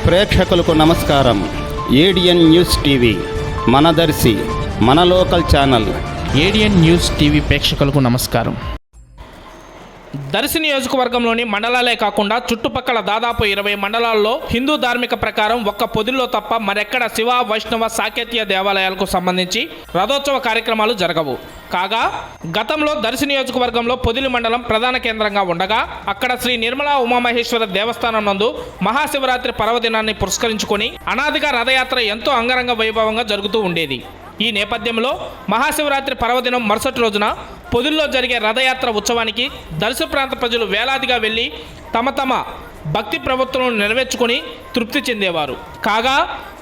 ప్రేక్షకులకు నమస్కారం. ADN news TV మన దర్శి మన local channel. ADN news TV ప్రేక్షకులకు నమస్కారం. దర్శి నియోజకవర్గంలోని మండలాలే కాకుండా చుట్టుపక్కల దాదాపు 20 మండలాల్లో హిందూ ధార్మిక ప్రకారం ఒక్క పొదిల్లో తప్ప మరెక్కడ శివ, వైష్ణవ, సాకేతీయ దేవాలయాలకు సంబంధించి రథోత్సవ కార్యక్రమాలు జరగవు. కాగా గతంలో దర్శి నియోజకవర్గంలో పొదిలి మండలం ప్రధాన కేంద్రంగా ఉండగా అక్కడ శ్రీ నిర్మలా ఉమామహేశ్వర దేవస్థానం నందు మహాశివరాత్రి పర్వదినాన్ని పురస్కరించుకొని అనాదిగా రథయాత్ర ఎంతో అంగరంగ వైభవంగా జరుగుతూ ఉండేది. ఈ నేపథ్యంలో మహాశివరాత్రి పర్వదినం మరుసటి రోజున పొదిల్లో జరిగే రథయాత్ర ఉత్సవానికి దర్శి ప్రాంత ప్రజలు వేలాదిగా వెళ్ళి తమ భక్తి ప్రవృత్తులను నెరవేర్చుకొని తృప్తి చెందేవారు. కాగా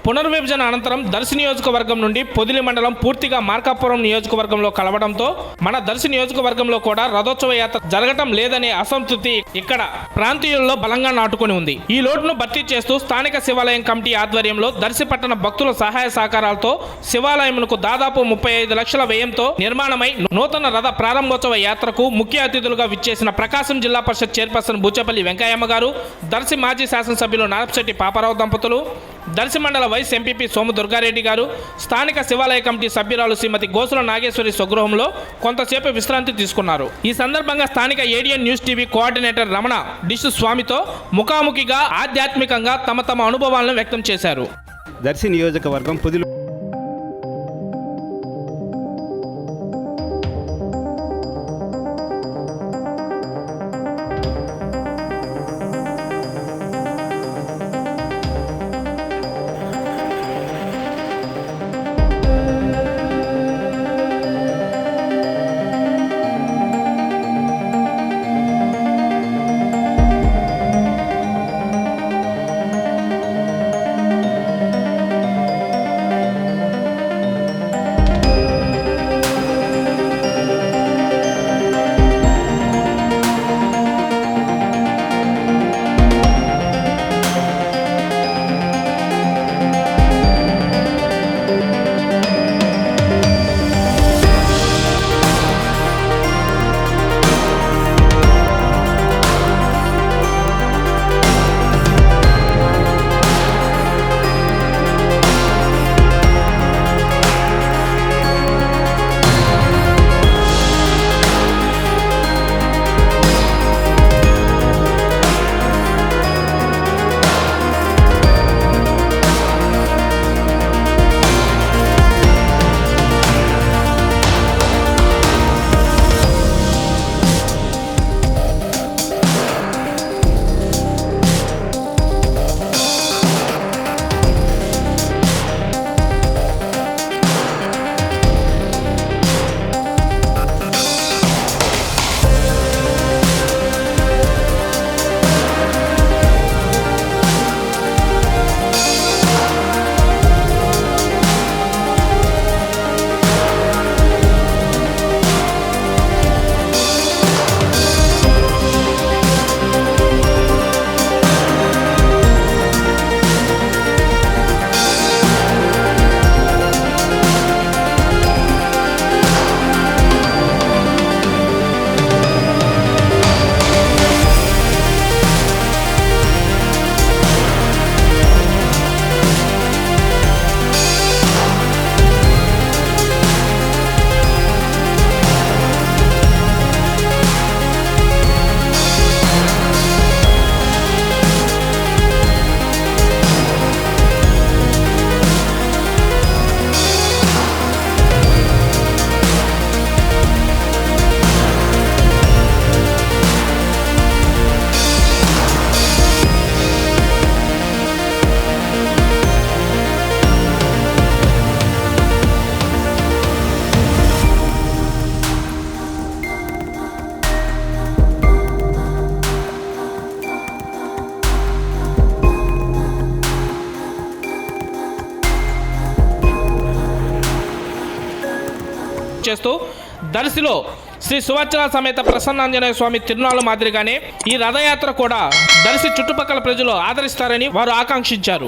పునర్విభజన అనంతరం దర్శి నియోజకవర్గం నుండి పొదిలి మండలం పూర్తిగా మార్కాపురం నియోజకవర్గంలో కలవడంతో మన దర్శి నియోజకవర్గంలో కూడా రథోత్సవ యాత్ర జరగటం లేదనే అసంతృప్తి ఇక్కడ ప్రాంతీయుల్లో బలంగా నాటుకొని ఉంది. ఈ లోటును భర్తీ చేస్తూ స్థానిక శివాలయం కమిటీ ఆధ్వర్యంలో దర్శి పట్టణ భక్తుల సహాయ సహకారాలతో శివాలయంకు దాదాపు 35 లక్షల వ్యయంతో నిర్మాణమై నూతన రథ ప్రారంభోత్సవ యాత్రకు ముఖ్య అతిథులుగా విచ్చేసిన ప్రకాశం జిల్లా పరిషత్ చైర్పర్సన్ బూచేపల్లి వెంకయ్యమ్మ గారు, దర్శి మాజీ శాసనసభ్యులు నారపశెట్టి పాపారావు దంపతులు, దర్శి మండల వైస్ ఎంపీపీ సోము దుర్గారెడ్డి గారు, స్థానిక శివాలయ కమిటీ సభ్యురాలు శ్రీమతి గోసుల నాగేశ్వరి స్వగృహంలో కొంతసేపు విశ్రాంతి తీసుకున్నారు. ఈ సందర్భంగా స్థానిక ADN news TV coordinator Ramana dish స్వామితో ముఖాముఖిగా ఆధ్యాత్మికంగా తమ అనుభవాలను వ్యక్తం చేశారు. దర్శి నియోజకవర్గం పొదిలి చేస్తూ దర్శిలో శ్రీ సువచ్చల సమేత ప్రసన్నాంజనేయ స్వామి తిరునాళ్ళ మాదిరిగానే ఈ రథయాత్ర కూడా దర్శి చుట్టుపక్కల ప్రజలు ఆదరిస్తారని వారు ఆకాంక్షించారు.